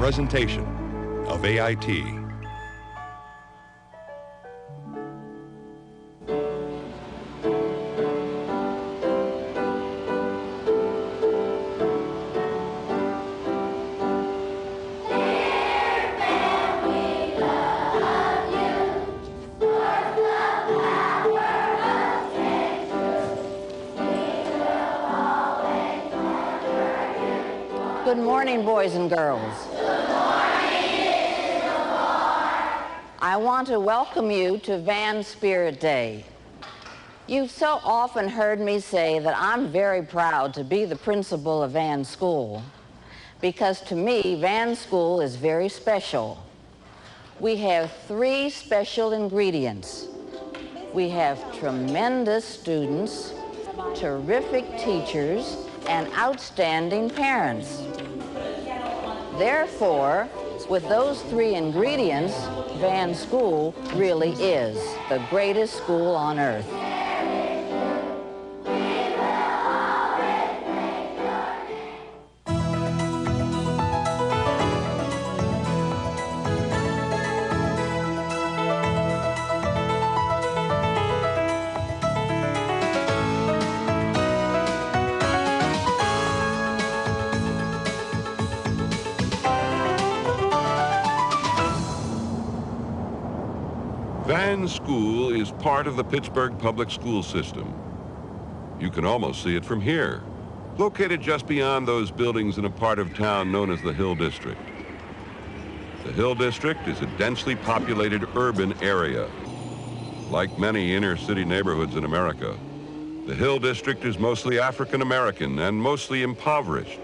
presentation of AIT. Good morning, boys and girls. Good morning, Mrs. Lamar. I want to welcome you to Van Spirit Day. You've so often heard me say that I'm very proud to be the principal of Van School, because to me, Van School is very special. We have 3 special ingredients. We have tremendous students, terrific teachers, and outstanding parents. Therefore, with those 3 ingredients, Van School really is the greatest school on earth. Van School is part of the Pittsburgh public school system. You can almost see it from here, located just beyond those buildings in a part of town known as the Hill District. The Hill District is a densely populated urban area. Like many inner city neighborhoods in America, the Hill District is mostly African American and mostly impoverished,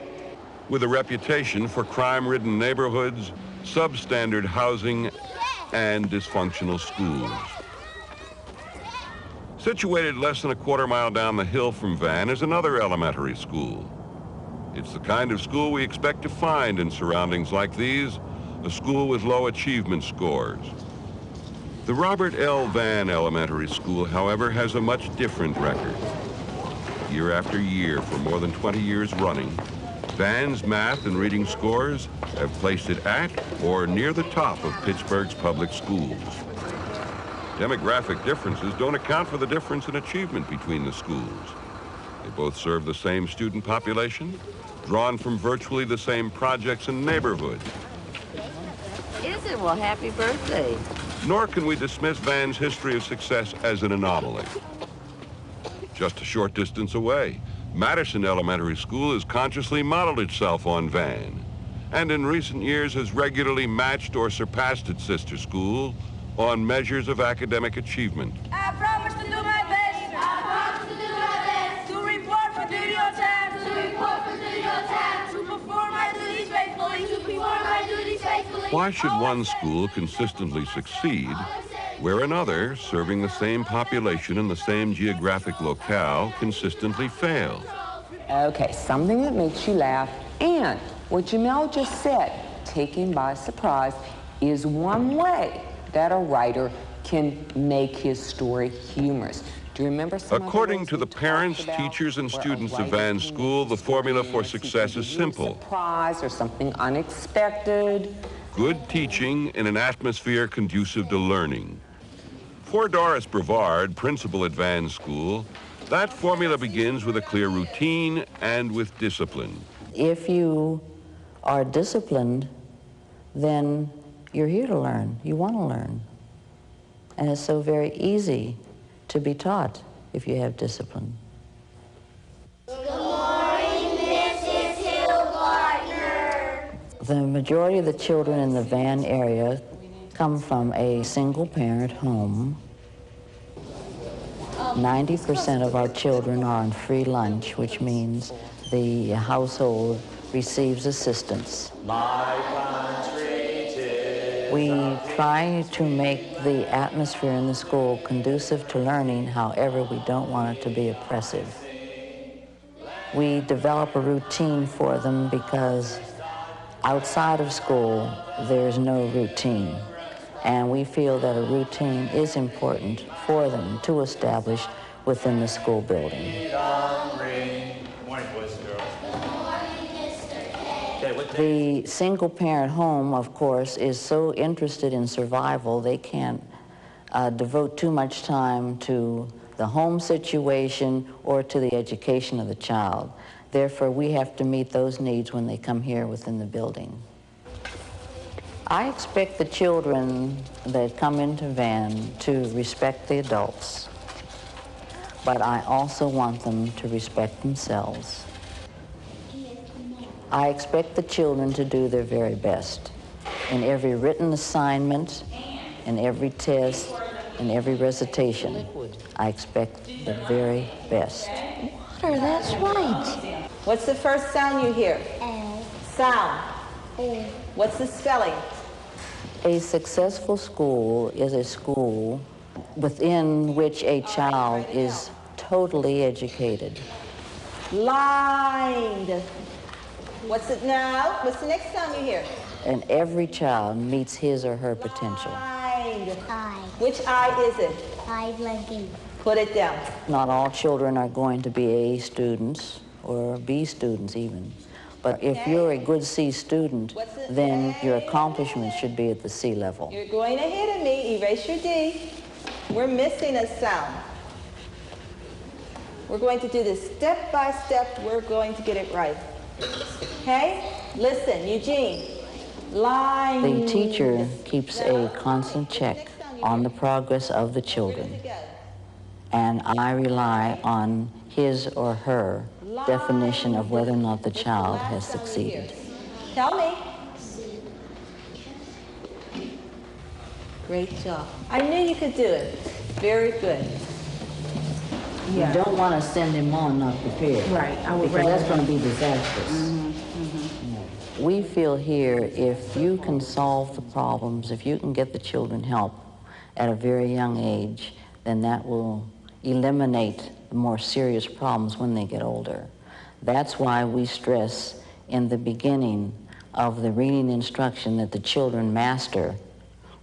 with a reputation for crime-ridden neighborhoods, substandard housing, and dysfunctional schools. Situated less than a quarter-mile down the hill from Van is another elementary school. It's the kind of school we expect to find in surroundings like these, a school with low achievement scores. The Robert L. Van Elementary School, however, has a much different record. Year after year, for more than 20 years running, Van's math and reading scores have placed it at or near the top of Pittsburgh's public schools. Demographic differences don't account for the difference in achievement between the schools. They both serve the same student population, drawn from virtually the same projects and neighborhoods. Is it? Well, happy birthday. Nor can we dismiss Van's history of success as an anomaly. Just a short distance away, Madison Elementary School has consciously modeled itself on Van, and in recent years has regularly matched or surpassed its sister school on measures of academic achievement. I promise to do my best. I promise to do my best. To report for duty on time. To report for duty on time. To perform my duties faithfully. To perform my duties faithfully. Why should one school consistently succeed where another, serving the same population in the same geographic locale, consistently fail? Okay, something that makes you laugh, and what Jamel just said, taken by surprise, is one way that a writer can make his story humorous. Do you remember some According to the parents, teachers, and students of Van School, the formula for success is simple. Surprise or something unexpected. Good teaching in an atmosphere conducive to learning. For Doris Brevard, principal at Van School, that formula begins with a clear routine and with discipline. If you are disciplined, then you're here to learn. You want to learn. And it's so very easy to be taught if you have discipline. Good morning, Mrs. Hillgartner. The majority of the children in the Van area come from a single-parent home. 90% of our children are on free lunch, which means the household receives assistance. We try to make the atmosphere in the school conducive to learning, however, we don't want it to be oppressive. We develop a routine for them because outside of school, there's no routine. And we feel that a routine is important for them to establish within the school building. Good morning, boys and girls. Good morning, Mr. K. Okay, what The single-parent home, of course, is so interested in survival, they can't devote too much time to the home situation or to the education of the child. Therefore, we have to meet those needs when they come here within the building. I expect the children that come into Van to respect the adults, but I also want them to respect themselves. I expect the children to do their very best in every written assignment, in every test, in every recitation. I expect the very best. Water, that's right. What's the first sound you hear? L. Sound. O. What's the spelling? A successful school is a school within which a child is totally educated. Lined. What's it now? What's the next sound you hear? And every child meets his or her potential. Lined. I. Which eye is it? I blinking. Put it down. Not all children are going to be A students or B students even. But if you're a good C student, then your accomplishments should be at the C level. You're going ahead of me. Erase your D. We're missing a sound. We're going to do this step by step. We're going to get it right. Okay? Listen, Eugene. Line. The teacher keeps a constant check on the progress of the children, and I rely on his or her definition of whether or not the child has succeeded. Tell me. Great job. I knew you could do it. Very good. You don't want to send him on not prepared. Right, I would because that's rather- going to be disastrous. We feel here if you can solve the problems, if you can get the children help at a very young age, then that will eliminate the more serious problems when they get older. That's why we stress in the beginning of the reading instruction that the children master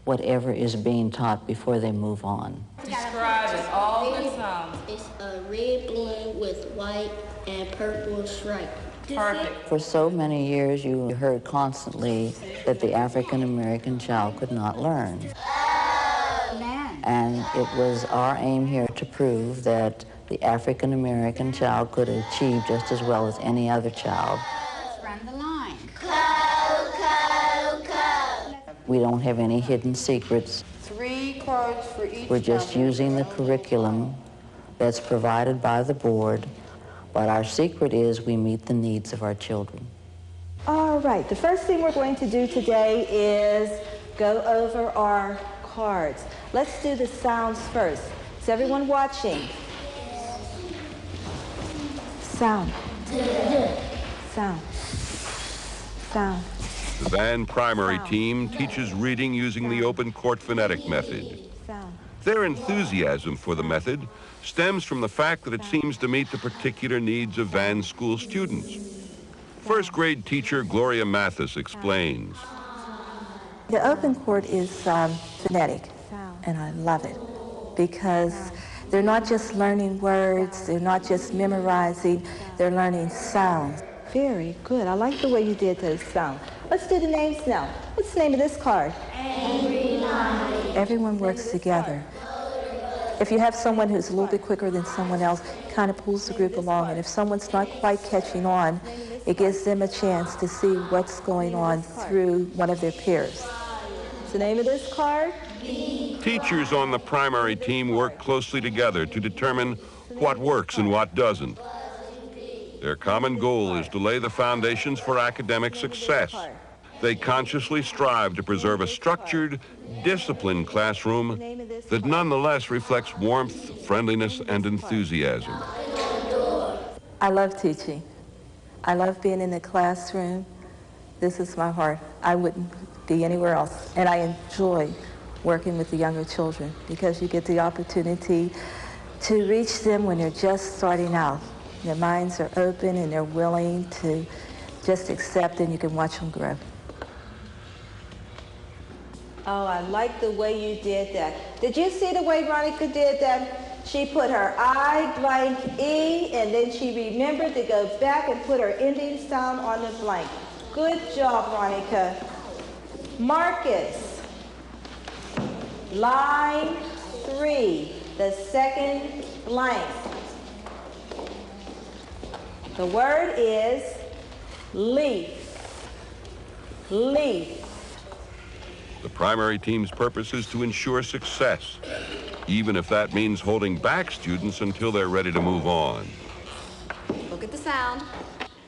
whatever is being taught before they move on. Describe it, all the sounds. It's a red balloon with white and purple stripe. Perfect. For so many years, you heard constantly that the African American child could not learn. And it was our aim here to prove that the African American child could achieve just as well as any other child. Let's run the line. We don't have any hidden secrets. 3 cards for each. We're just number. using the curriculum that's provided by the board, but our secret is we meet the needs of our children. All right. The first thing we're going to do today is go over our cards. Let's do the sounds first. Is everyone watching? Sound. Sound. Sound. The Van primary team teaches reading using the open court phonetic method. Sound. Their enthusiasm for the method stems from the fact that it seems to meet the particular needs of Van School students. First grade teacher Gloria Mathis explains. The open court is phonetic, and I love it because they're not just learning words, they're not just memorizing, they're learning sounds. Very good. I like the way you did the sound. Let's do the names now. What's the name of this card? Everyone works together. If you have someone who's a little bit quicker than someone else, it kind of pulls the group along, and if someone's not quite catching on, it gives them a chance to see what's going on through one of their peers. What's the name of this card? Teachers on the primary team work closely together to determine what works and what doesn't. Their common goal is to lay the foundations for academic success. They consciously strive to preserve a structured, disciplined classroom that nonetheless reflects warmth, friendliness, and enthusiasm. I love teaching. I love being in the classroom. This is my heart. I wouldn't be anywhere else. And I enjoy working with the younger children because you get the opportunity to reach them when they're just starting out. Their minds are open and they're willing to just accept, and you can watch them grow. Oh, I like the way you did that. Did you see the way Veronica did that? She put her I blank E, and then she remembered to go back and put her ending sound on the blank. Good job, Monica. Marcus, line 3, the second blank. The word is leaf. Leaf. The primary team's purpose is to ensure success, even if that means holding back students until they're ready to move on. Look at the sound.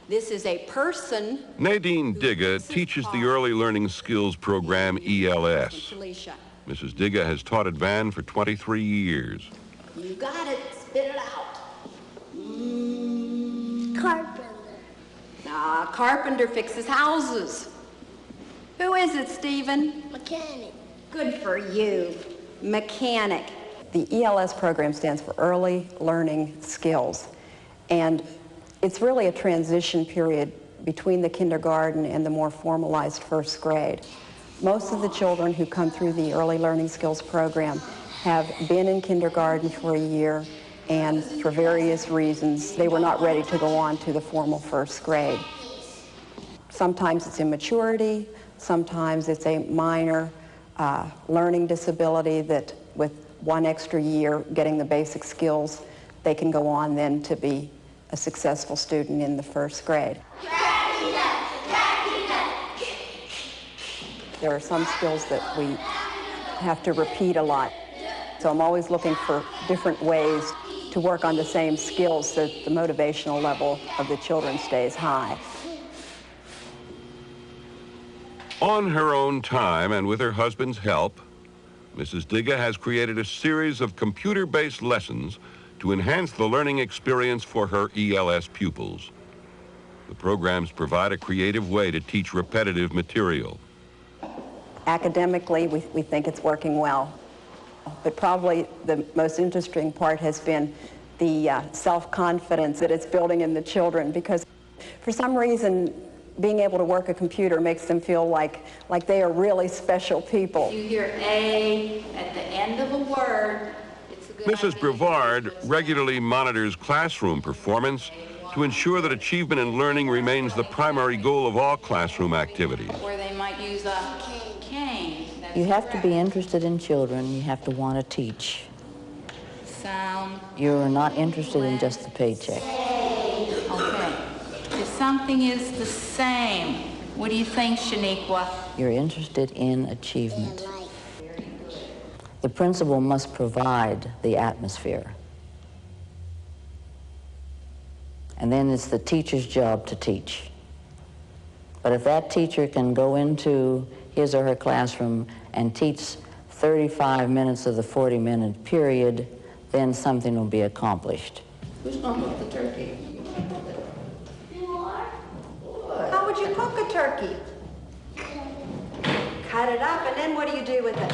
This is a person. Nadine Digga teaches the Early Learning Skills program ELS. Mrs. Digga has taught at Van for 23 years. You got it. Spit it out. Carpenter. Carpenter fixes houses. Who is it, Stephen? Mechanic. Good for you. Mechanic. The ELS program stands for Early Learning Skills. And it's really a transition period between the kindergarten and the more formalized first grade. Most of the children who come through the Early Learning Skills program have been in kindergarten for a year, and for various reasons, they were not ready to go on to the formal first grade. Sometimes it's immaturity, sometimes it's a minor learning disability that with one extra year getting the basic skills, they can go on then to be a successful student in the first grade. There are some skills that we have to repeat a lot. So I'm always looking for different ways to work on the same skills so that the motivational level of the children stays high. On her own time and with her husband's help, Mrs. Digga has created a series of computer-based lessons to enhance the learning experience for her ELS pupils. The programs provide a creative way to teach repetitive material. Academically, we think it's working well. But probably the most interesting part has been the self-confidence that it's building in the children, because for some reason, being able to work a computer makes them feel like they are really special people. You hear A at the end of a word. Mrs. Brevard regularly monitors classroom performance to ensure that achievement in learning remains the primary goal of all classroom activities. Where they might use a cane. You have to be interested in children. You have to want to teach. Sound. You're not interested in just the paycheck. Okay. If something is the same, what do you think, Shaniqua? You're interested in achievement. The principal must provide the atmosphere. And then it's the teacher's job to teach. But if that teacher can go into his or her classroom and teach 35 minutes of the 40-minute period, then something will be accomplished. Who's going to cook the turkey? You are? How would you cook a turkey? Cut it up, and then what do you do with it?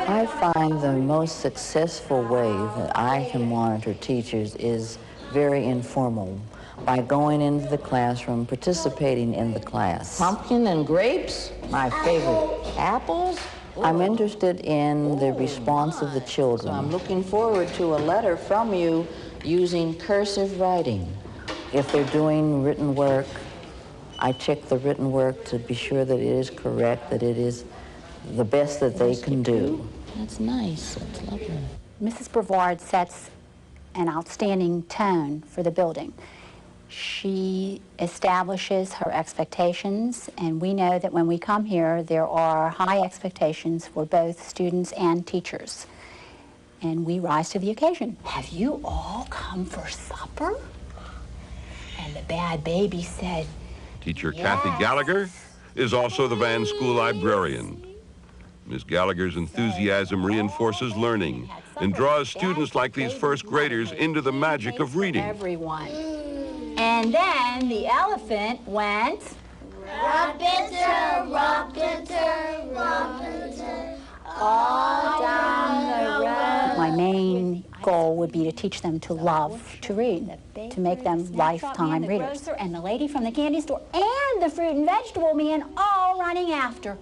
I find the most successful way that I can monitor teachers is very informal, by going into the classroom, participating in the class. Pumpkin and grapes, my favorite. Apples? I'm interested in the response of the children. So I'm looking forward to a letter from you using cursive writing. If they're doing written work, I check the written work to be sure that it is correct, that it is the best that they can do. That's nice. That's lovely. Mrs. Brevard sets an outstanding tone for the building. She establishes her expectations, and we know that when we come here, there are high expectations for both students and teachers. And we rise to the occasion. Have you all come for supper? And the bad baby said, Teacher yes. Kathy Gallagher is also the Van School librarian. Ms. Gallagher's enthusiasm reinforces learning and draws students like these first graders into the magic of reading. Everyone. And then the elephant went... Rumpeter, rumpeter, rumpeter, all down the road. My main goal would be to teach them to love to read, to make them lifetime readers. And the lady from the candy store and the fruit and vegetable man all running after.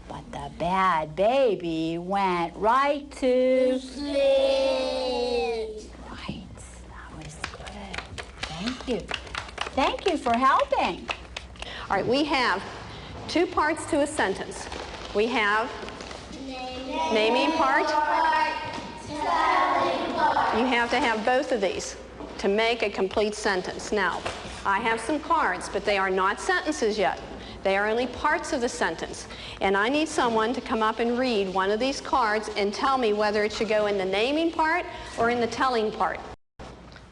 But the bad baby went right to sleep. Right, that was good. Thank you. Thank you for helping. All right, we have two parts to a sentence. We have naming part. You have to have both of these to make a complete sentence. Now, I have some cards, but they are not sentences yet. They are only parts of the sentence. And I need someone to come up and read one of these cards and tell me whether it should go in the naming part or in the telling part.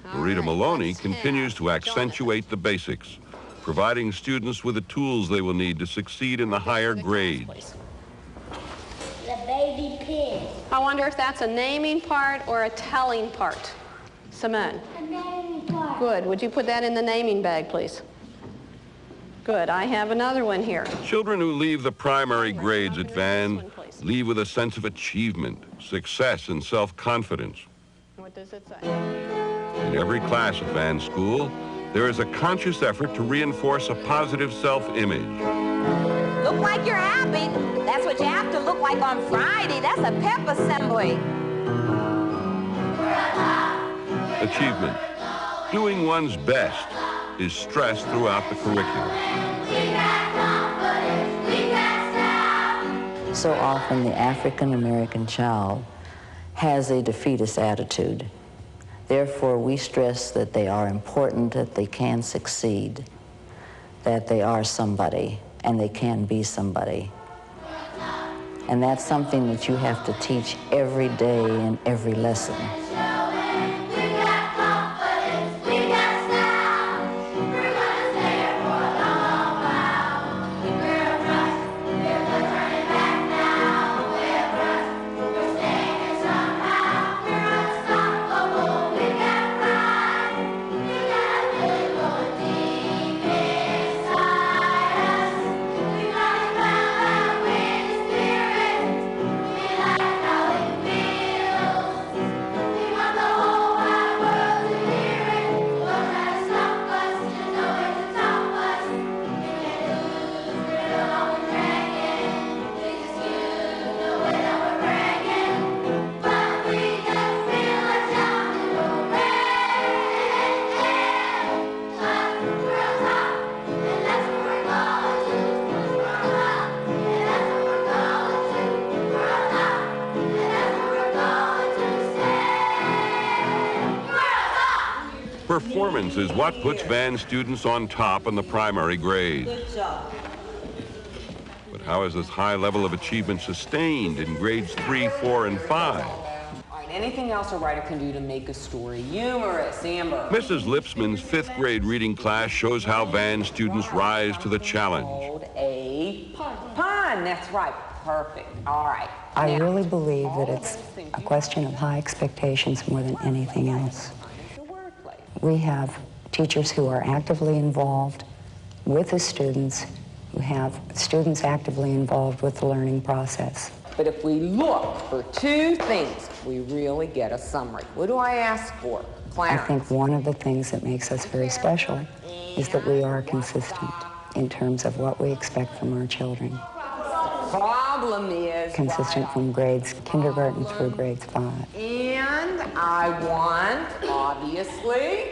Marita Maloney continues to accentuate the basics, providing students with the tools they will need to succeed in the higher grades. The baby pig. I wonder if that's a naming part or a telling part. Simone. A naming part. Good. Would you put that in the naming bag, please? Good. I have another one here. Children who leave the primary grades at Van leave with a sense of achievement, success, and self-confidence. What does it say? In every class at Van School, there is a conscious effort to reinforce a positive self-image. Look like you're happy. That's what you have to look like on Friday. That's a pep assembly. Achievement. Doing one's best is stressed throughout the curriculum. So often the African American child has a defeatist attitude. Therefore, we stress that they are important, that they can succeed, that they are somebody, and they can be somebody. And that's something that you have to teach every day in every lesson. Performance is what puts Van students on top in the primary grade. Good job. But how is this high level of achievement sustained in grades 3, 4, and 5? All right, anything else a writer can do to make a story humorous, Amber? Mrs. Lipsman's 5th grade reading class shows how Van students rise to the challenge. A pun, that's right, perfect. All right. I really believe that it's a question of high expectations more than anything else. We have teachers who are actively involved with the students, who have students actively involved with the learning process. But if we look for two things, we really get a summary. What do I ask for? Clarence. I think one of the things that makes us very special is that we are consistent in terms of what we expect from our children. Problem is consistent from grades kindergarten through grades 5. And I want, obviously,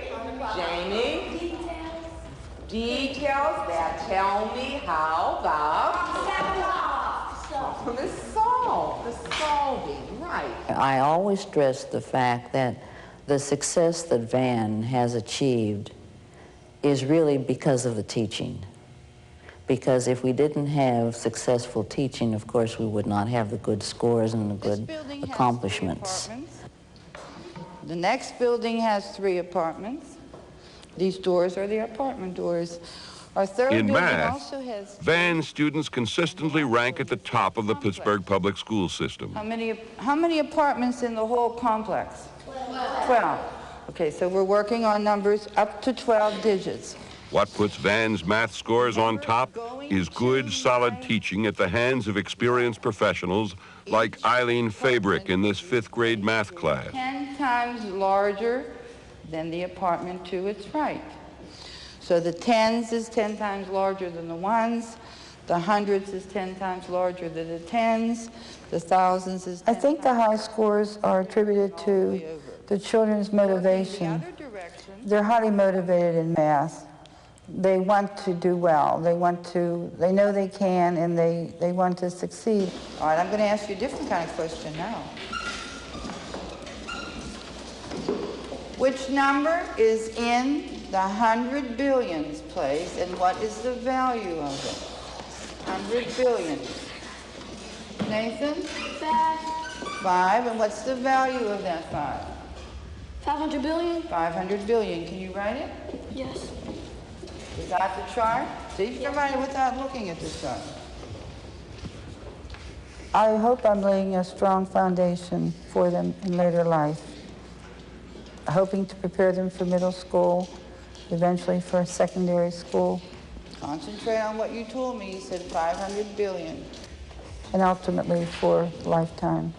Jamie, details that tell me how the solving, right. I always stress the fact that the success that Van has achieved is really because of the teaching. Because if we didn't have successful teaching, of course, we would not have the good scores and the good accomplishments. The next building has 3 apartments. These doors are the apartment doors. Our third In building math, also has... Van students consistently rank at the top of the Pittsburgh public school system. How many apartments in the whole complex? 12. Okay, so we're working on numbers up to 12 digits. What puts Van's math scores on top is good, solid teaching at the hands of experienced professionals like Eileen Fabric in this 5th grade math class. 10 times larger than the apartment to its right. So the tens is 10 times larger than the ones, the hundreds is 10 times larger than the tens, the thousands is 10 I think the high scores are attributed to the children's motivation. They're highly motivated in math. they want to do well. They know they can, and they want to succeed. All right, I'm going to ask you a different kind of question now. Which number is in the 100 billions place, and what is the value of it? 100 billion. Nathan? 5. 5, and what's the value of that 5? 500 billion? 500 billion. Can you write it? Yes. You got the chart? See if you can write it without looking at the chart. I hope I'm laying a strong foundation for them in later life, hoping to prepare them for middle school, eventually for secondary school. Concentrate on what you told me. You said 500 billion. And ultimately for lifetime.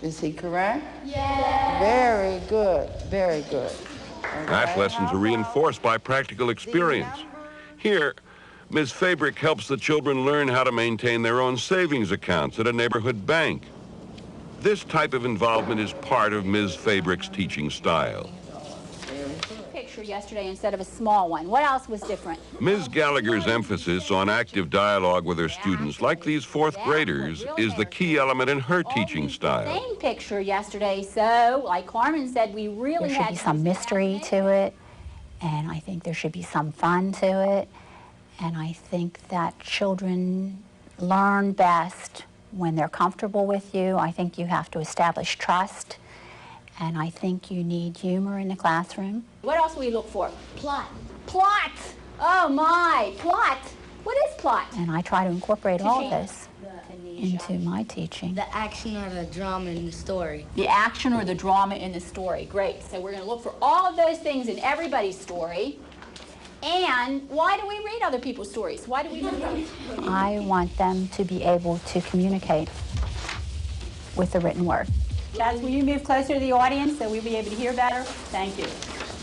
Is he correct? Yeah. Very good, very good. Math lessons are reinforced by practical experience. Here, Ms. Fabric helps the children learn how to maintain their own savings accounts at a neighborhood bank. This type of involvement is part of Ms. Fabric's teaching style. Picture yesterday instead of a small one. What else was different? Ms. Gallagher's emphasis on active dialogue with her students, like these fourth graders, is the key element in her teaching style. Same picture yesterday, so like Carmen said, we really There should be some mystery to it, and I think there should be some fun to it, and I think that children learn best when they're comfortable with you. I think you have to establish trust, and I think you need humor in the classroom. What else will we look for? Plot. Plot! Oh my, plot! What is plot? And I try to incorporate all of this into my teaching. The action or the drama in the story. The action or the drama in the story. Great. So we're going to look for all of those things in everybody's story. And why do we read other people's stories? Why do we do that? I want them to be able to communicate with the written word. Chaz, will you move closer to the audience so we'll be able to hear better? Thank you.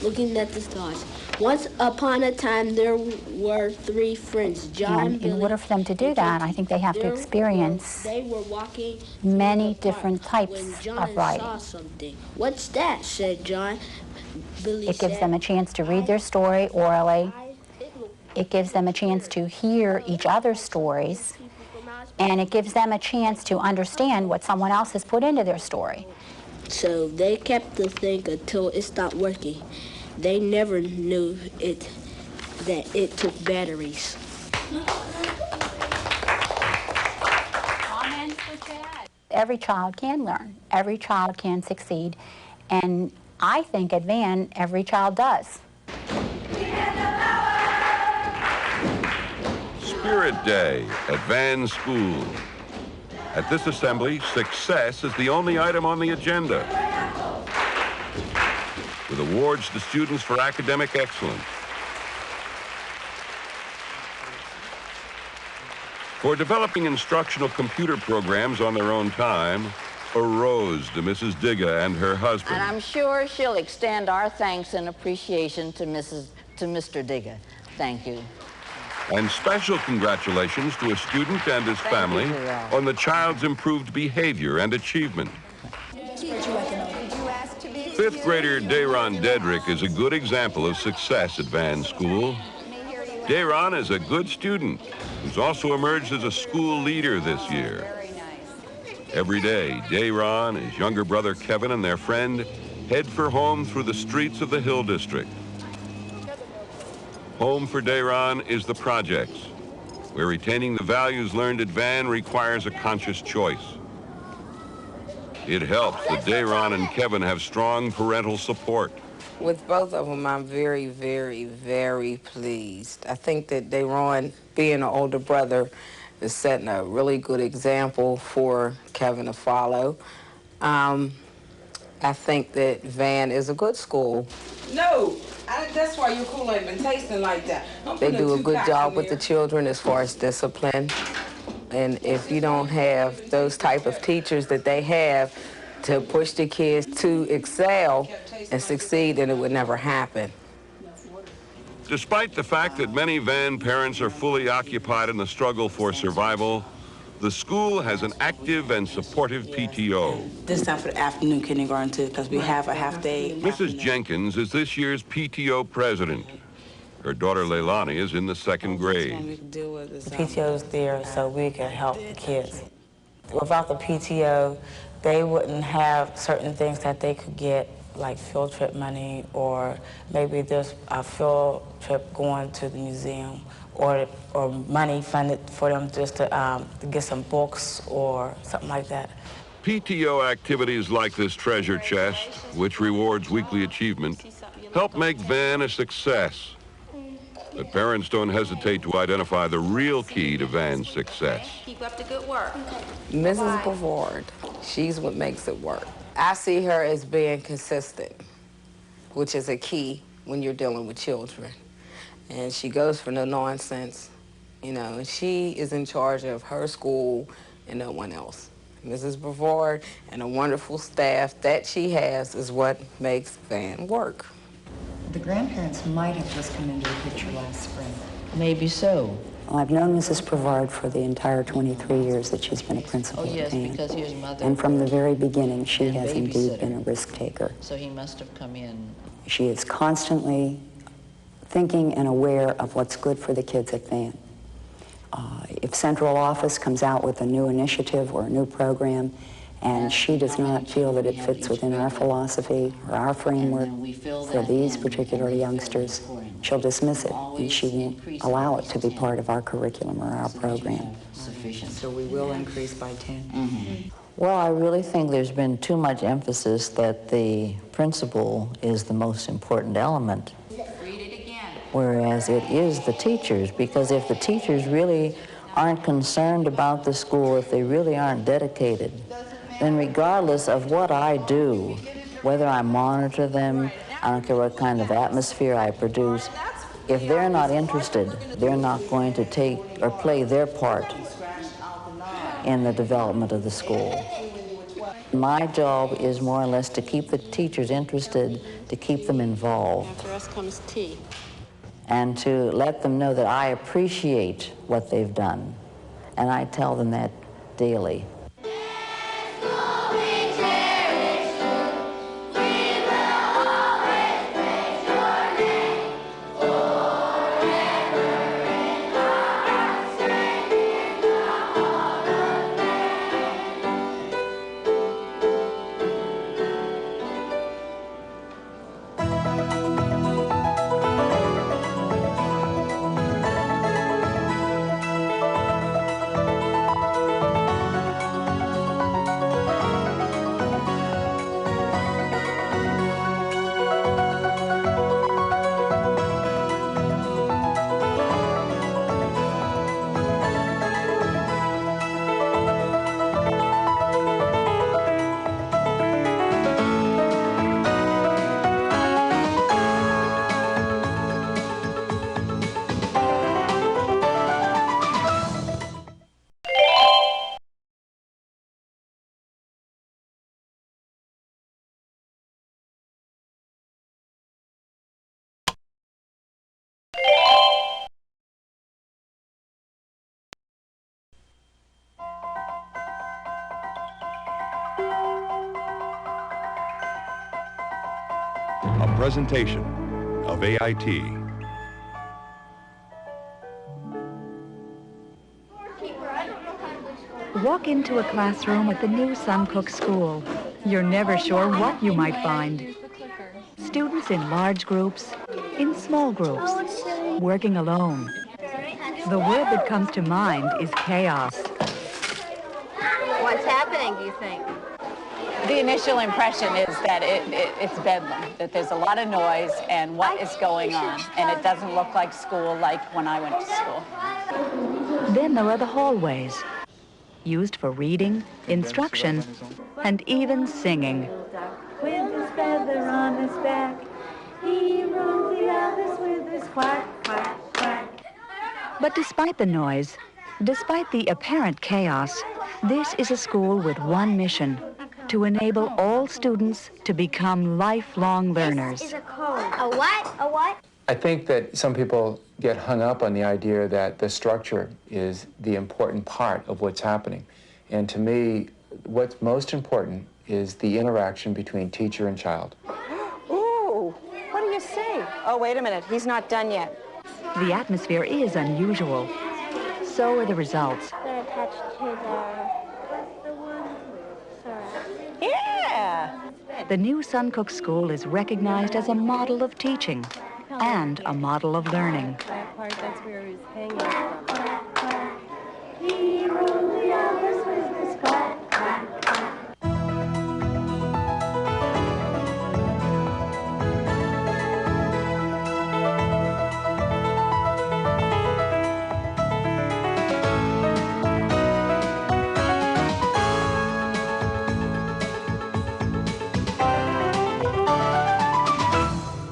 Looking at the stars. Once upon a time, there were 3 friends, John, And in order for them to do that, I think they have to experience They were walking many different types when John of writing. saw something. What's that? Said John. Billy It gives said, them a chance to read their story orally. It gives them a chance to hear each other's stories. And it gives them a chance to understand what someone else has put into their story. So they kept the thing until it stopped working. They never knew that it took batteries. Comments for Chad? Every child can learn. Every child can succeed. And I think at Van, every child does. Spirit Day at Van School. At this assembly, success is the only item on the agenda, with awards to students for academic excellence. For developing instructional computer programs on their own time, a rose to Mrs. Digga and her husband. And I'm sure she'll extend our thanks and appreciation to Mr. Digga. Thank you. And special congratulations to a student and his family on the child's improved behavior and achievement. Fifth grader Dayron Dedrick is a good example of success at Van School. Dayron is a good student who's also emerged as a school leader this year. Every day, Dayron, his younger brother Kevin, and their friend head for home through the streets of the Hill District. Home for Dayron is the projects, where retaining the values learned at Van requires a conscious choice. It helps that Dayron and Kevin have strong parental support. With both of them, I'm very, very, very pleased. I think that Dayron, being an older brother, is setting a really good example for Kevin to follow. I think that Van is a good school. No, that's why your Kool-Aid been tasting like that. They do a good job with the children as far as discipline. And if you don't have those type of teachers that they have to push the kids to excel and succeed, then it would never happen. Despite the fact that many Van parents are fully occupied in the struggle for survival, The school has an active and supportive PTO. This time for the afternoon kindergarten too, because we have a half day. Mrs. Jenkins is this year's PTO president. Her daughter Leilani is in the second grade. The PTO is there so we can help the kids. Without the PTO, they wouldn't have certain things that they could get, like field trip money, or maybe there's a field trip going to the museum, or money funded for them just to get some books or something like that. PTO activities like this treasure chest, which rewards weekly achievement, help make Van a success. But parents don't hesitate to identify the real key to Van's success. Keep up the good work. Mrs. Bavard, she's what makes it work. I see her as being consistent, which is a key when you're dealing with children. And she goes for no nonsense, you know, and she is in charge of her school and no one else. Mrs. Bavard and a wonderful staff that she has is what makes Van work. The grandparents might have just come into the picture last spring. Maybe so. Well, I've known Mrs. Brevard for the entire 23 years that she's been a principal Oh, yes, at Van. because he was mother. And from the very beginning, she and has indeed babysitter. been a risk taker. So he must have come in. She is constantly thinking and aware of what's good for the kids at Van. If central office comes out with a new initiative or a new program, and she does not feel that it fits within our philosophy or our framework for these particular youngsters, she'll dismiss it, and she won't allow it to be part of our curriculum or our program. So we will increase by 10. Well, I really think there's been too much emphasis that the principal is the most important element, whereas it is the teachers, because if the teachers really aren't concerned about the school, if they really aren't dedicated, then regardless of what I do, whether I monitor them, I don't care what kind of atmosphere I produce, if they're not interested, they're not going to take or play their part in the development of the school. My job is more or less to keep the teachers interested, to keep them involved. After us comes tea. And to let them know that I appreciate what they've done. And I tell them that daily. A presentation of AIT. Walk into a classroom at the new Suncook School. You're never sure what you might find. Students in large groups, in small groups, working alone. The word that comes to mind is chaos. What's happening, do you think? The initial impression is that it's bedlam, that there's a lot of noise and what is going on, and it doesn't look like school like when I went to school. Then there are the hallways, used for reading, instruction, and even singing. With his feather on his back, he rules the others with his quack, quack, quack. But despite the noise, despite the apparent chaos, this is a school with one mission: to enable all students to become lifelong learners. This is a code. A what? A what? I think that some people get hung up on the idea that the structure is the important part of what's happening. And to me, what's most important is the interaction between teacher and child. Ooh, what do you say? Oh, wait a minute, he's not done yet. The atmosphere is unusual. So are the results. They're attached to the... Yeah! The new Suncook School is recognized as a model of teaching and a model of learning. That part, that's where he was hanging from.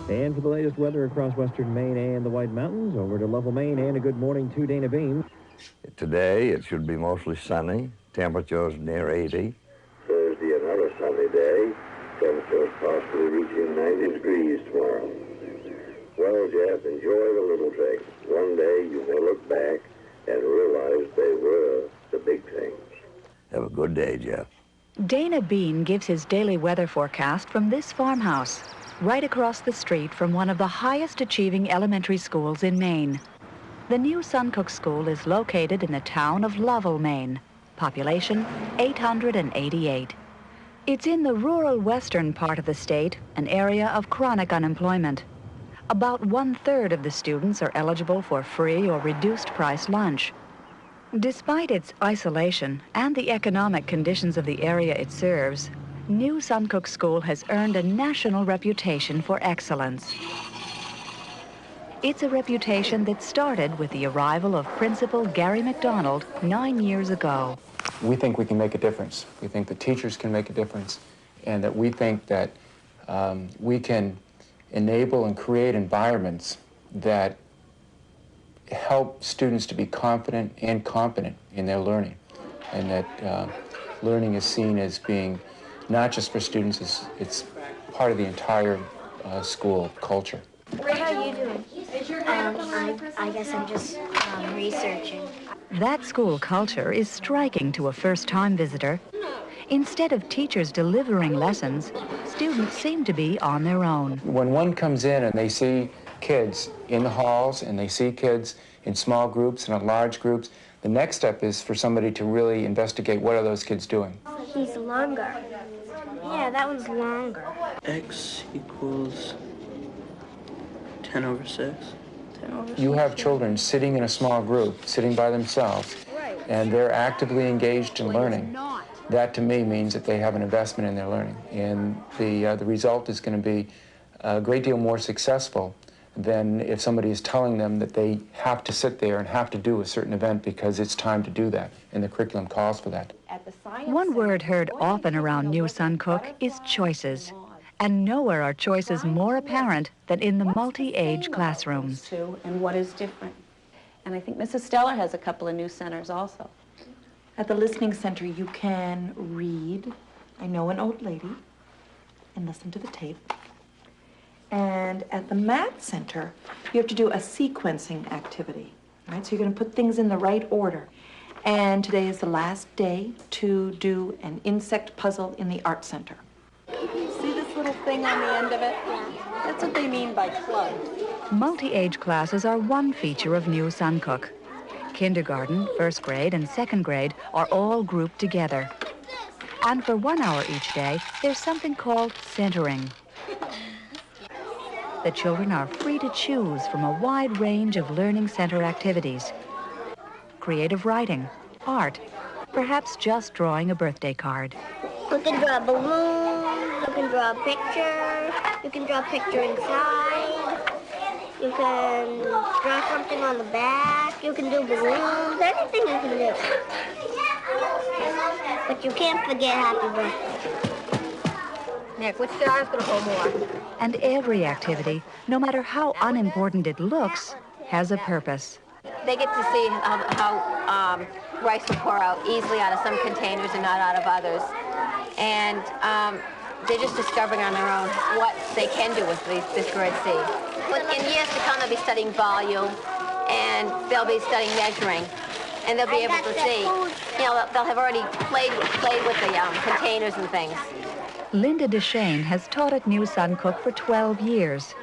And for the latest weather across western Maine and the White Mountains, over to Lovell, Maine, and a good morning to Dana Bean. Today, it should be mostly sunny, temperatures near 80. Thursday, another sunny day, temperatures possibly reaching 90 degrees tomorrow. Well, Jeff, enjoy the little things. One day you may look back and realize they were the big things. Have a good day, Jeff. Dana Bean gives his daily weather forecast from this farmhouse, right across the street from one of the highest achieving elementary schools in Maine. The new Suncook School is located in the town of Lovell, Maine. Population 888. It's in the rural western part of the state, an area of chronic unemployment. About 1/3 of the students are eligible for free or reduced price lunch. Despite its isolation and the economic conditions of the area it serves, New Suncook School has earned a national reputation for excellence. It's a reputation that started with the arrival of Principal Gary McDonald 9 years ago. We think we can make a difference. We think the teachers can make a difference, and that we think that we can enable and create environments that help students to be confident and competent in their learning, and that learning is seen as being not just for students, it's part of the entire school culture. How are you doing? I guess I'm just researching. That school culture is striking to a first-time visitor. Instead of teachers delivering lessons, students seem to be on their own. When one comes in and they see kids in the halls and they see kids in small groups and in large groups, the next step is for somebody to really investigate what are those kids doing. He's longer. Yeah, that one's longer. X equals 10 over 6. 10 over 6. You have children sitting in a small group, sitting by themselves, and they're actively engaged in learning. That, to me, means that they have an investment in their learning. And the result is going to be a great deal more successful than if somebody is telling them that they have to sit there and have to do a certain event because it's time to do that, and the curriculum calls for that. One word heard often around New Suncook is choices. And nowhere are choices more apparent than in the multi-age classrooms. And what is different. And I think Mrs. Stellar has a couple of new centers also. At the listening center, you can read I Know an Old Lady and listen to the tape. And at the math center, you have to do a sequencing activity, right? So you're going to put things in the right order. And today is the last day to do an insect puzzle in the art center. See this little thing on the end of it? That's what they mean by club. Multi-age classes are one feature of New Suncook. Kindergarten, first grade, and second grade are all grouped together. And for 1 hour each day, there's something called centering. The children are free to choose from a wide range of learning center activities. Creative writing, art, perhaps just drawing a birthday card. You can draw a balloon, you can draw a picture, you can draw a picture inside, you can draw something on the back, you can do balloons, anything you can do. But you can't forget happy birthday. Nick, which jar is going to hold more? And every activity, no matter how unimportant it looks, has a purpose. They get to see how rice will pour out easily out of some containers and not out of others. And they're just discovering on their own what they can do with this grade C. In years to come, they'll be studying volume, and they'll be studying measuring, and they'll be able to see. You know, they'll have already played with the containers and things. Linda DeShane has taught at New Suncook for 12 years.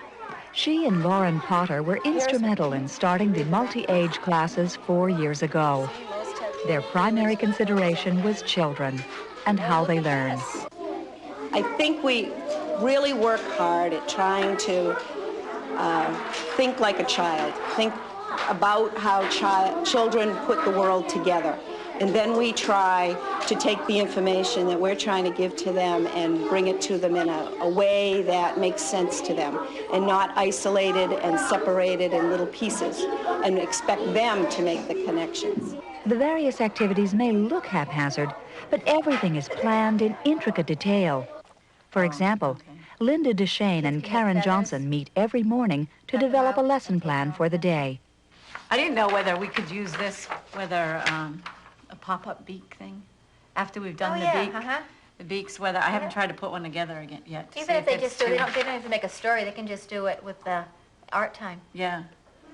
She and Lauren Potter were instrumental in starting the multi-age classes 4 years ago. Their primary consideration was children and how they learn. I think we really work hard at trying to think like a child, think about how children put the world together. And then we try to take the information that we're trying to give to them and bring it to them in a way that makes sense to them, and not isolated and separated in little pieces, and expect them to make the connections. The various activities may look haphazard, but everything is planned in intricate detail. For example, Linda DeShane and Karen Johnson meet every morning to develop a lesson plan for the day. I didn't know whether we could use this, whether a pop-up beak thing, after we've done the beaks, whether, I haven't tried to put one together again yet. Even if they just do it, they don't have to make a story, they can just do it with the art time. Yeah.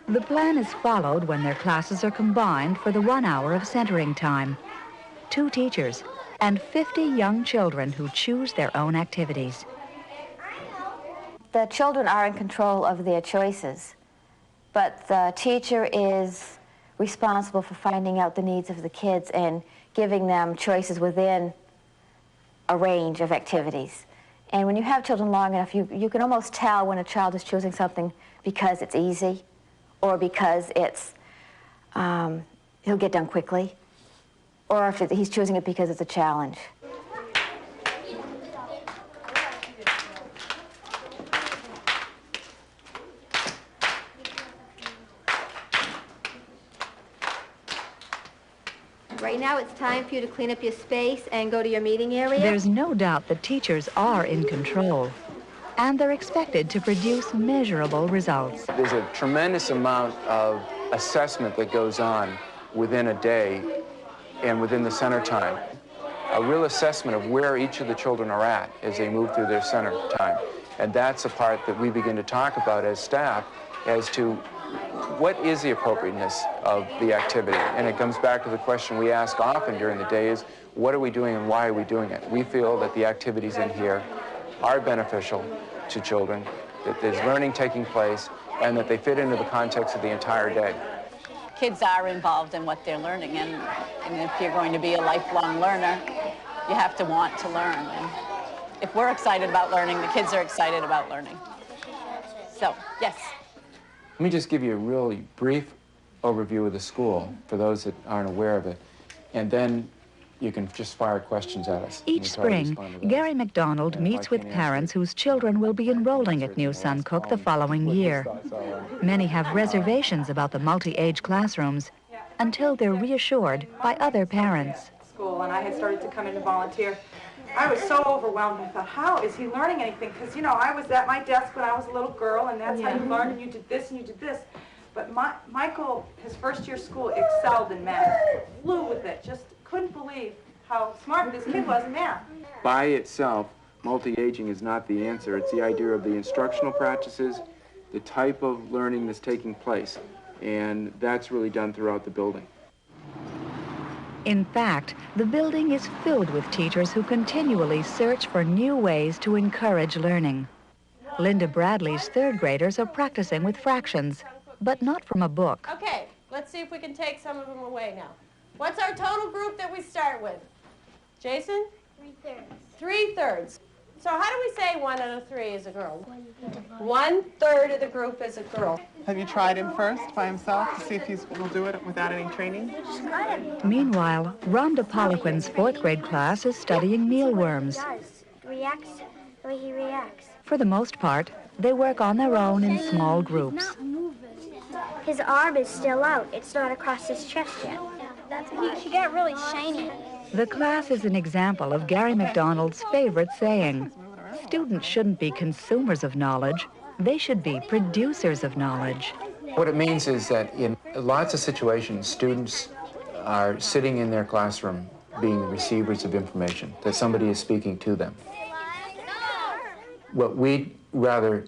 The plan is followed when their classes are combined for the 1 hour of centering time. 2 teachers and 50 young children who choose their own activities. The children are in control of their choices, but the teacher is responsible for finding out the needs of the kids and giving them choices within a range of activities. And when you have children long enough, you can almost tell when a child is choosing something because it's easy or because it's, he'll get done quickly, or if he's choosing it because it's a challenge. Right now, it's time for you to clean up your space and go to your meeting area. There's no doubt that teachers are in control, and they're expected to produce measurable results. There's a tremendous amount of assessment that goes on within a day and within the center time. A real assessment of where each of the children are at as they move through their center time. And that's a part that we begin to talk about as staff as to what is the appropriateness of the activity? And it comes back to the question we ask often during the day is, what are we doing and why are we doing it? We feel that the activities in here are beneficial to children, that there's learning taking place, and that they fit into the context of the entire day. Kids are involved in what they're learning, and if you're going to be a lifelong learner, you have to want to learn. And if we're excited about learning, the kids are excited about learning. So, yes. Let me just give you a really brief overview of the school for those that aren't aware of it, and then you can just fire questions at us. Each spring, Gary McDonald meets with parents whose children will be enrolling at New Suncook the following year. Many have reservations about the multi-age classrooms until they're reassured by other parents. School, and I had started to come in and volunteer. I was so overwhelmed. I thought, how is he learning anything? Because, you know, I was at my desk when I was a little girl, and that's how you learned, and you did this and you did this. But Michael, his first year school, excelled in math. Flew with it. Just couldn't believe how smart this kid was in math. By itself, multi-aging is not the answer. It's the idea of the instructional practices, the type of learning that's taking place, and that's really done throughout the building. In fact, the building is filled with teachers who continually search for new ways to encourage learning. Linda Bradley's third graders are practicing with fractions, but not from a book. Okay, let's see if we can take some of them away now. What's our total group that we start with? Jason? 3/3. 3/3. So how do we say 1 out of 3 is a girl? 1/3 of the group is a girl. Have you tried him first by himself to see if he will do it without any training? Meanwhile, Rhonda Poliquin's 4th grade class is studying mealworms. Reacts the way he reacts. For the most part, they work on their own in small groups. His arm is still out. It's not across his chest yet. That's why. He got really shiny. The class is an example of Gary McDonald's favorite saying. Students shouldn't be consumers of knowledge. They should be producers of knowledge. What it means is that in lots of situations, students are sitting in their classroom being the receivers of information, that somebody is speaking to them. What we rather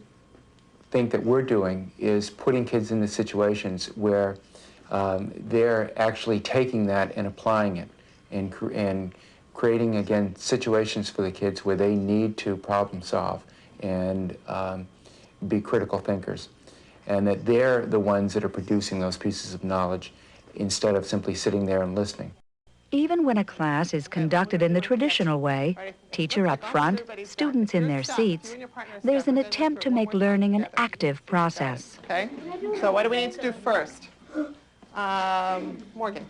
think that we're doing is putting kids into situations where they're actually taking that and applying it and creating, again, situations for the kids where they need to problem solve and be critical thinkers. And that they're the ones that are producing those pieces of knowledge instead of simply sitting there and listening. Even when a class is conducted in the traditional way, teacher up front, students in their seats, there's an attempt to make learning an active process. Okay, so what do we need to do first? Morgan.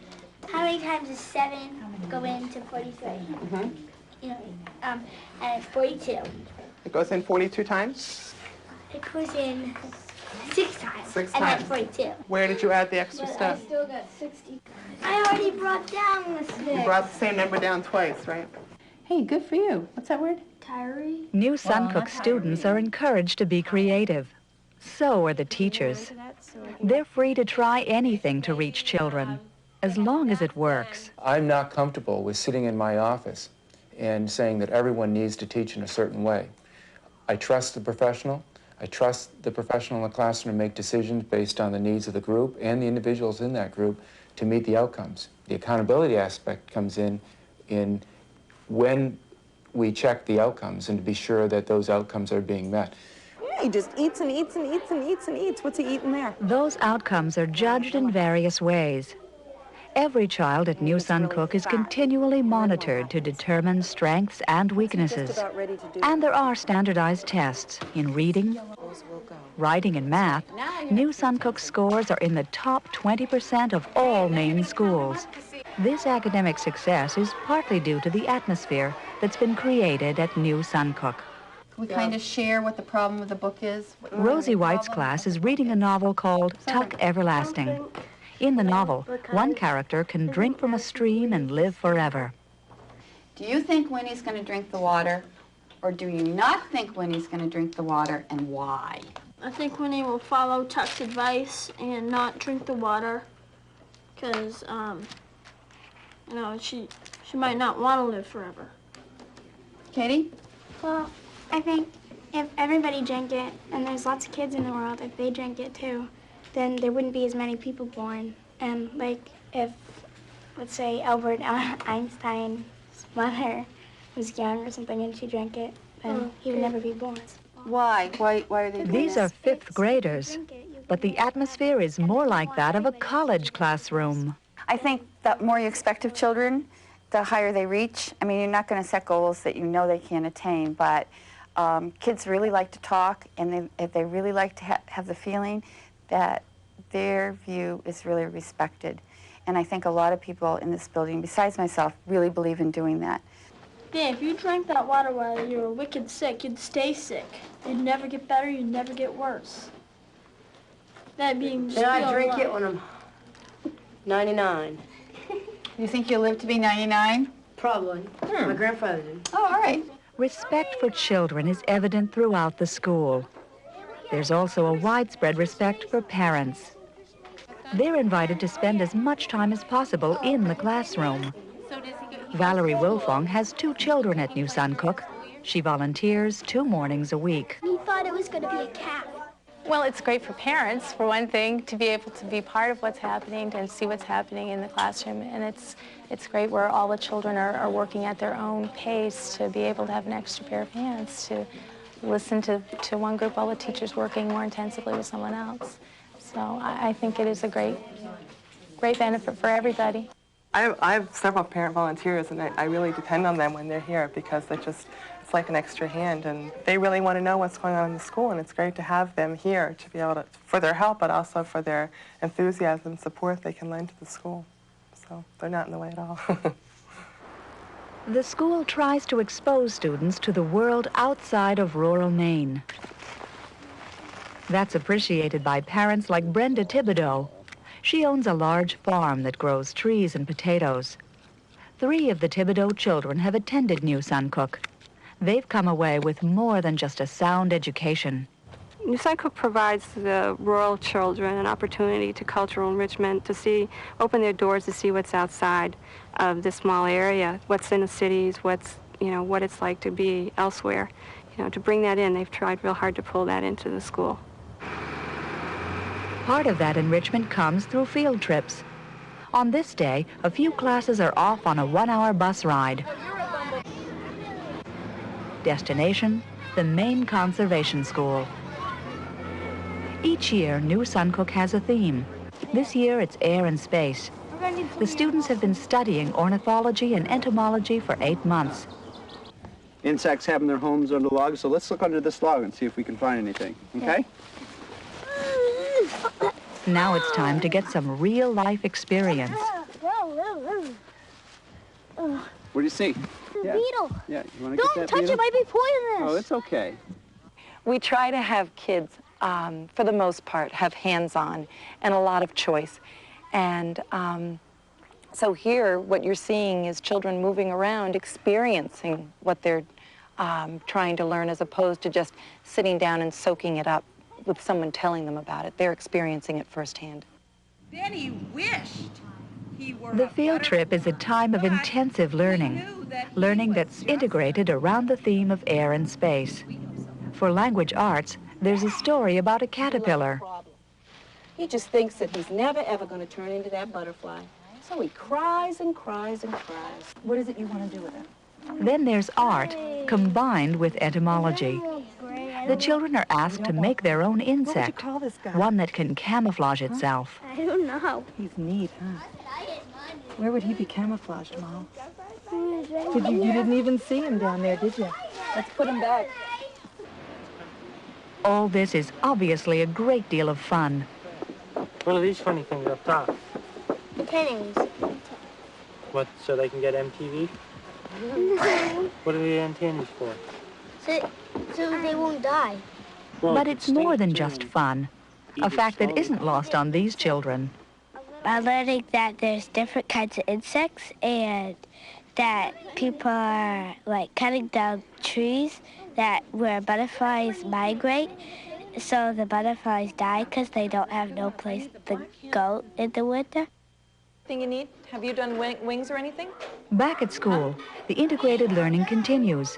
How many times does 7 go into 43? You know, and 42. It goes in 42 times? It goes in 6 times. 6 and times. then 42. Where did you add the extra stuff? I still got 60. I already brought down the 6. You brought the same number down twice, right? Hey, good for you. What's that word? Tyree. New Suncook students are encouraged to be creative. So are the teachers. They're free to try anything to reach children, as long as it works. I'm not comfortable with sitting in my office and saying that everyone needs to teach in a certain way. I trust the professional. I trust the professional in the classroom to make decisions based on the needs of the group and the individuals in that group to meet the outcomes. The accountability aspect comes in when we check the outcomes and to be sure that those outcomes are being met. Yeah, he just eats and eats and eats and eats and eats. What's he eating there? Those outcomes are judged in various ways. Every child at New Suncook is continually monitored to determine strengths and weaknesses. And there are standardized tests in reading, writing, and math. New Suncook scores are in the top 20% of all Maine schools. This academic success is partly due to the atmosphere that's been created at New Suncook. We kind of share what the problem of the book is. Rosie White's class is reading a novel called Tuck Everlasting. In the novel, one character can drink from a stream and live forever. Do you think Winnie's going to drink the water, or do you not think Winnie's going to drink the water, and why? I think Winnie will follow Tuck's advice and not drink the water, because, you know, she might not want to live forever. Katie? Well, I think if everybody drank it, and there's lots of kids in the world, if they drank it too, then there wouldn't be as many people born. And like if, let's say, Albert Einstein's mother was young or something and she drank it, then he would never be born. Why? Why are they doing These this? are fifth graders, but the atmosphere is more like that of a college classroom. I think the more you expect of children, the higher they reach. I mean, you're not going to set goals that you know they can't attain, but kids really like to talk, and they really like to have the feeling that their view is really respected. And I think a lot of people in this building, besides myself, really believe in doing that. Yeah, if you drank that water while you were wicked sick, you'd stay sick. You'd never get better, you'd never get worse. That being And I drink it when I'm 99. You think you'll live to be 99? Probably. My grandfather did. Oh, all right. Respect for children is evident throughout the school. There's also a widespread respect for parents. They're invited to spend as much time as possible in the classroom. Valerie Wilfong has 2 children at New Suncook. She volunteers 2 mornings a week. He thought it was going to be a cat. Well, it's great for parents, for one thing, to be able to be part of what's happening and see what's happening in the classroom. And it's great where all the children are working at their own pace to be able to have an extra pair of hands to listen to one group while the teacher's working more intensively with someone else. So I think it is a great benefit for everybody. I have several parent volunteers, and I really depend on them when they're here because it's like an extra hand, and they really want to know what's going on in the school, and it's great to have them here to be able to, for their help, but also for their enthusiasm and support they can lend to the school. So they're not in the way at all. The school tries to expose students to the world outside of rural Maine. That's appreciated by parents like Brenda Thibodeau. She owns a large farm that grows trees and potatoes. 3 of the Thibodeau children have attended New Suncook. They've come away with more than just a sound education. New Suncook provides the rural children an opportunity to cultural enrichment, to open their doors to see what's outside of this small area, what's in the cities, what it's like to be elsewhere. to bring that in. They've tried real hard to pull that into the school. Part of that enrichment comes through field trips. On this day, a few classes are off on a 1-hour bus ride. Destination, the Maine Conservation School. Each year, New Suncook has a theme. This year, it's air and space. The students have been studying ornithology and entomology for 8 months. Insects having their homes under logs, so let's look under this log and see if we can find anything, okay? Now it's time to get some real-life experience. What do you see? The beetle. Yeah, you want to get that Don't touch beetle? it, might be poisonous. Oh, it's okay. We try to have kids, for the most part, have hands-on and a lot of choice. And so here, what you're seeing is children moving around, experiencing what they're trying to learn, as opposed to just sitting down and soaking it up with someone telling them about it. They're experiencing it firsthand. Then he wished he were The field trip is a time of intensive learning that's integrated around the theme of air and space. For language arts, there's a story about a caterpillar. He just thinks that he's never, ever going to turn into that butterfly. So he cries and cries and cries. What is it you want to do with it? Then there's art, combined with entomology. The children are asked to make their own insect, one that can camouflage itself. I don't know. He's neat, huh? Where would he be camouflaged, Mom? You didn't even see him down there, did you? Let's put him back. All this is obviously a great deal of fun. What are these funny things up top? Pennies. What, so they can get MTV? What are the antennas for? So they won't die. But it's more than just fun, a fact that isn't lost on these children. I'm learning that there's different kinds of insects and that people are like cutting down trees where butterflies migrate, so the butterflies die because they don't have no place to go in the winter. Thing you need? Have you done wings or anything? Back at school, the integrated learning continues.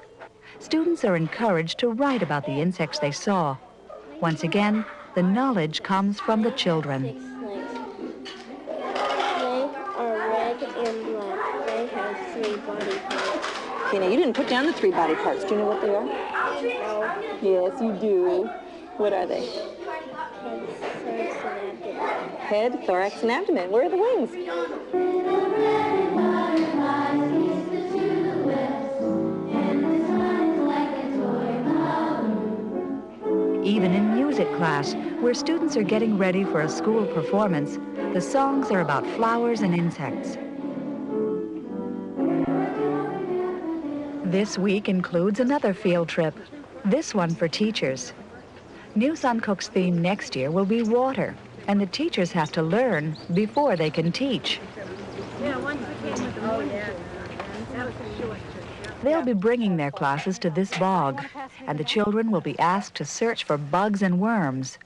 Students are encouraged to write about the insects they saw. Once again, the knowledge comes from the children. They are red and black. They have 3 body parts. Okay, now you didn't put down the 3 body parts. Do you know what they are? No. Yes, you do. What are they? Head, thorax, and abdomen. Where are the wings? Even in music class, where students are getting ready for a school performance, the songs are about flowers and insects. This week includes another field trip, this one for teachers. New Suncook's theme next year will be water, and the teachers have to learn before they can teach. They'll be bringing their classes to this bog, and the children will be asked to search for bugs and worms.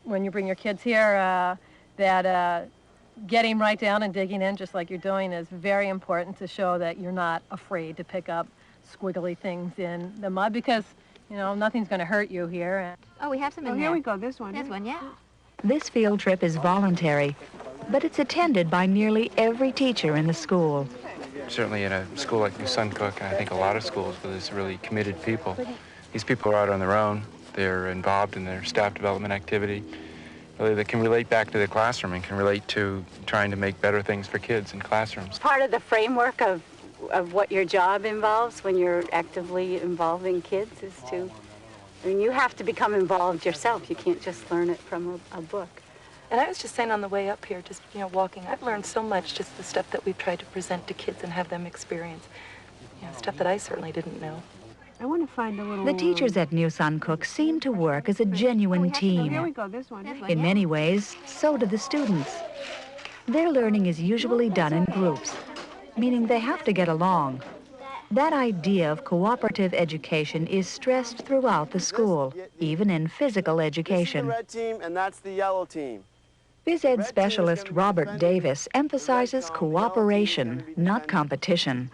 When you bring your kids here, getting right down and digging in just like you're doing is very important to show that you're not afraid to pick up squiggly things in the mud, because, you know, nothing's going to hurt you here. Oh, we have some in there. Here we go, this one. This one, yeah. This field trip is voluntary, but it's attended by nearly every teacher in the school. Certainly in a school like New Suncook, and I think a lot of schools where there's really committed people, these people are out on their own. They're involved in their staff development activity. Really, they can relate back to the classroom and can relate to trying to make better things for kids in classrooms. Part of the framework of what your job involves when you're actively involving kids is to, I mean, you have to become involved yourself. You can't just learn it from a book. And I was just saying on the way up here, just, walking, I've learned so much, just the stuff that we've tried to present to kids and have them experience. Stuff that I certainly didn't know. I want to find a little... The teachers at New Suncook seem to work as a genuine team. Here we go, this one. In many ways, so do the students. Their learning is usually done in groups, meaning they have to get along. That idea of cooperative education is stressed throughout the school, even in physical education. This is the red team, and that's the yellow team. Phys ed specialist Robert Davis emphasizes cooperation, not competition.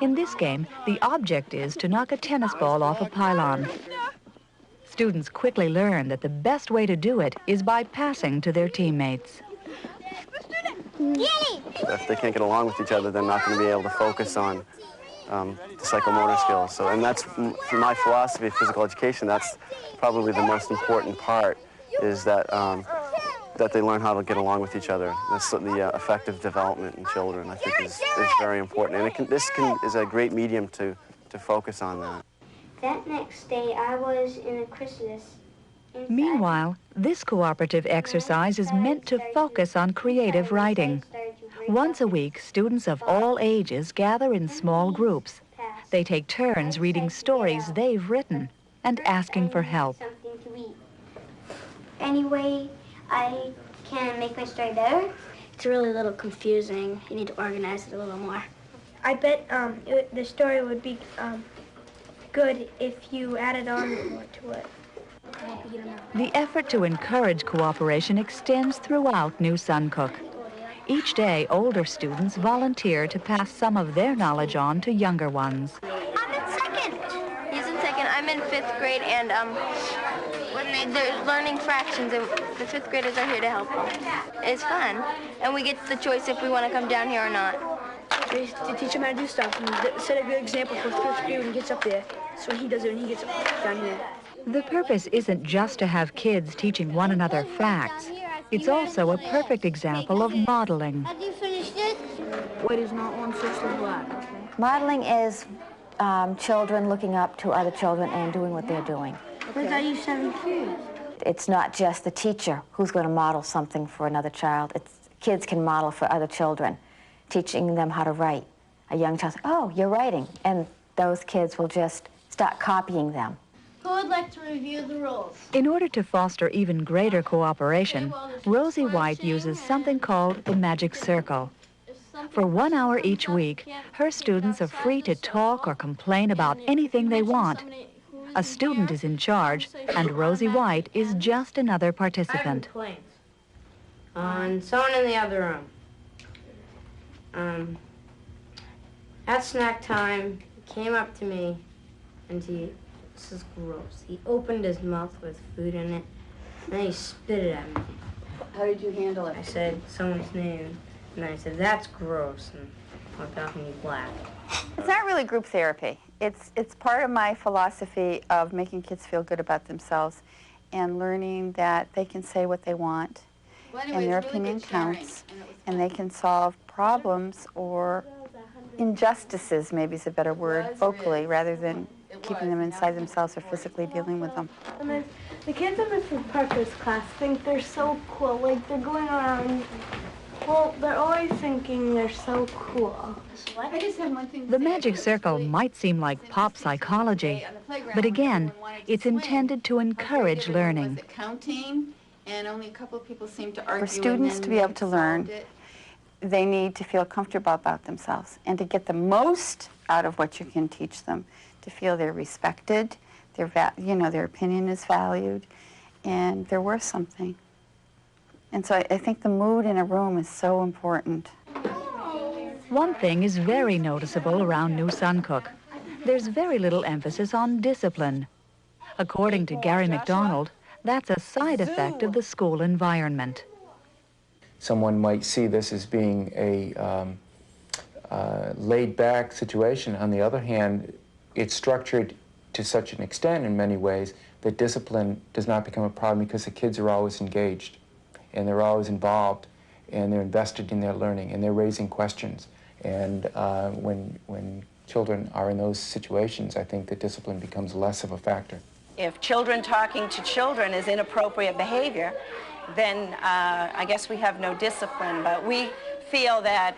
In this game, the object is to knock a tennis ball off a pylon. Students quickly learn that the best way to do it is by passing to their teammates. If they can't get along with each other, they're not going to be able to focus on the psychomotor skills. So, and that's, from my philosophy of physical education, that's probably the most important part, is that that they learn how to get along with each other. That's the effective development in children, I think, is very important. And this is a great medium to focus on that. That next day, I was in a chrysalis. Meanwhile, this cooperative exercise is meant to focus on creative writing. Once a week, students of all ages gather in small groups. They take turns reading stories they've written and asking for help. Something to eat. Anyway, I can make my story better. It's really a little confusing. You need to organize it a little more. I bet the story would be good if you added on more to it. The effort to encourage cooperation extends throughout New Suncook. Each day, older students volunteer to pass some of their knowledge on to younger ones. I'm in second. He's in second. I'm in 5th grade, and they're learning fractions, and the 5th graders are here to help them. It's fun, and we get the choice if we want to come down here or not. To teach him how to do stuff and set a good example for 5th grade when he gets up there. So when he does it, when he gets down here. The purpose isn't just to have kids teaching one another facts. It's also a perfect example of modeling. Have you finished it? White is not 1/6 of black. Modeling is children looking up to other children and doing what they're doing. But are you 7 kids? It's not just the teacher who's going to model something for another child. Kids can model for other children, teaching them how to write. A young child says, "Oh, you're writing," and those kids will just start copying them. Who would like to review the rules? In order to foster even greater cooperation, Rosie White uses something called the magic circle. For 1 hour each week, her students are free to talk or complain about anything they want. A student is in charge, and Rosie White is just another participant. On someone in the other room. At snack time, he came up to me, and this is gross. He opened his mouth with food in it, and then he spit it at me. How did you handle it? I said someone's name, and I said, "That's gross," and walked off and he laughed. It's not really group therapy. It's part of my philosophy of making kids feel good about themselves and learning that they can say what they want, and their opinion counts, and they can solve problems or injustices, maybe is a better word, vocally, rather than keeping them inside themselves or physically dealing with them. And then the kids in this purpose class think they're so cool. Like, they're going around, well, they're always thinking they're so cool. I just have one thing to The say. magic circle might seem like pop psychology, but again, it's intended to encourage learning. Was it counting? And only a couple of people seem to argue. For students to be able to learn, they need to feel comfortable about themselves and to get the most out of what you can teach them, to feel they're respected, their opinion is valued, and they're worth something. And so I think the mood in a room is so important. One thing is very noticeable around New Suncook. There's very little emphasis on discipline. According to Gary McDonald, that's a side effect of the school environment. Someone might see this as being a laid-back situation. On the other hand, it's structured to such an extent in many ways that discipline does not become a problem because the kids are always engaged and they're always involved and they're invested in their learning and they're raising questions. And when children are in those situations, I think that discipline becomes less of a factor. If children talking to children is inappropriate behavior, then I guess we have no discipline. But we feel that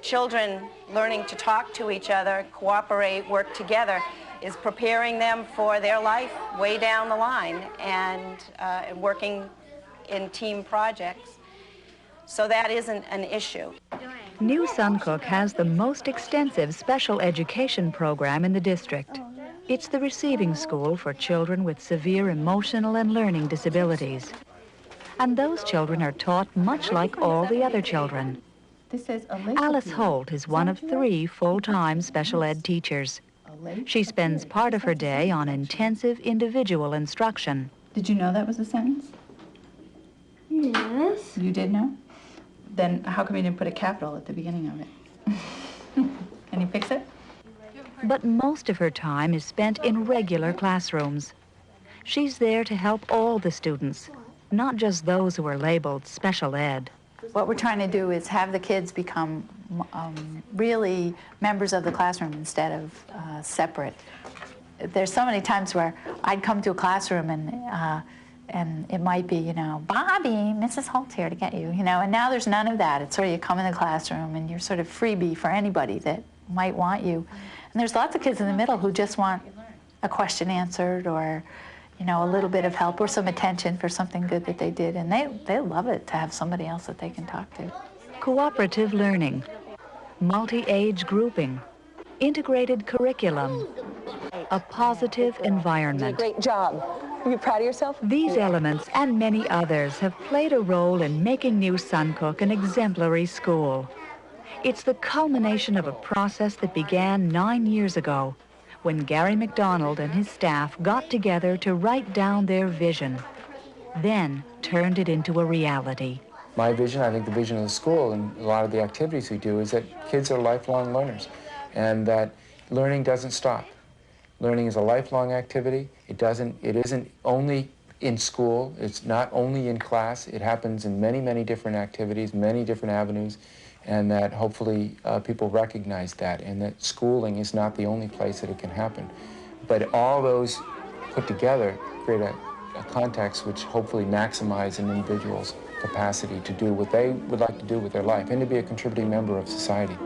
children learning to talk to each other, cooperate, work together, is preparing them for their life way down the line and working in team projects. So that isn't an issue. New Suncook has the most extensive special education program in the district. It's the receiving school for children with severe emotional and learning disabilities. And those children are taught much like all the other children. This says a late Alice appeal. Holt is one of 3 full-time special ed teachers. She spends part of her day on intensive individual instruction. Did you know that was a sentence? Yes. You did know? Then how come you didn't put a capital at the beginning of it? Can you fix it? But most of her time is spent in regular classrooms. She's there to help all the students, not just those who are labeled special ed. What we're trying to do is have the kids become really members of the classroom instead of separate. There's so many times where I'd come to a classroom and it might be, you know, Bobby, Mrs. Holt's here to get you, you know, and now there's none of that. It's sort of you come in the classroom and you're sort of freebie for anybody that might want you. And there's lots of kids in the middle who just want a question answered or, you know, a little bit of help or some attention for something good that they did. And they love it to have somebody else that they can talk to. Cooperative learning, multi-age grouping, integrated curriculum, a positive environment. Great job. Are you proud of yourself? These elements and many others have played a role in making New Suncook an exemplary school. It's the culmination of a process that began 9 years ago when Gary McDonald and his staff got together to write down their vision, then turned it into a reality. My vision, I think the vision of the school and a lot of the activities we do is that kids are lifelong learners and that learning doesn't stop. Learning is a lifelong activity. It isn't only in school, it's not only in class, it happens in many, many different activities, many different avenues, and that hopefully people recognize that and that schooling is not the only place that it can happen. But all those put together create a context which hopefully maximize an individual's capacity to do what they would like to do with their life and to be a contributing member of society.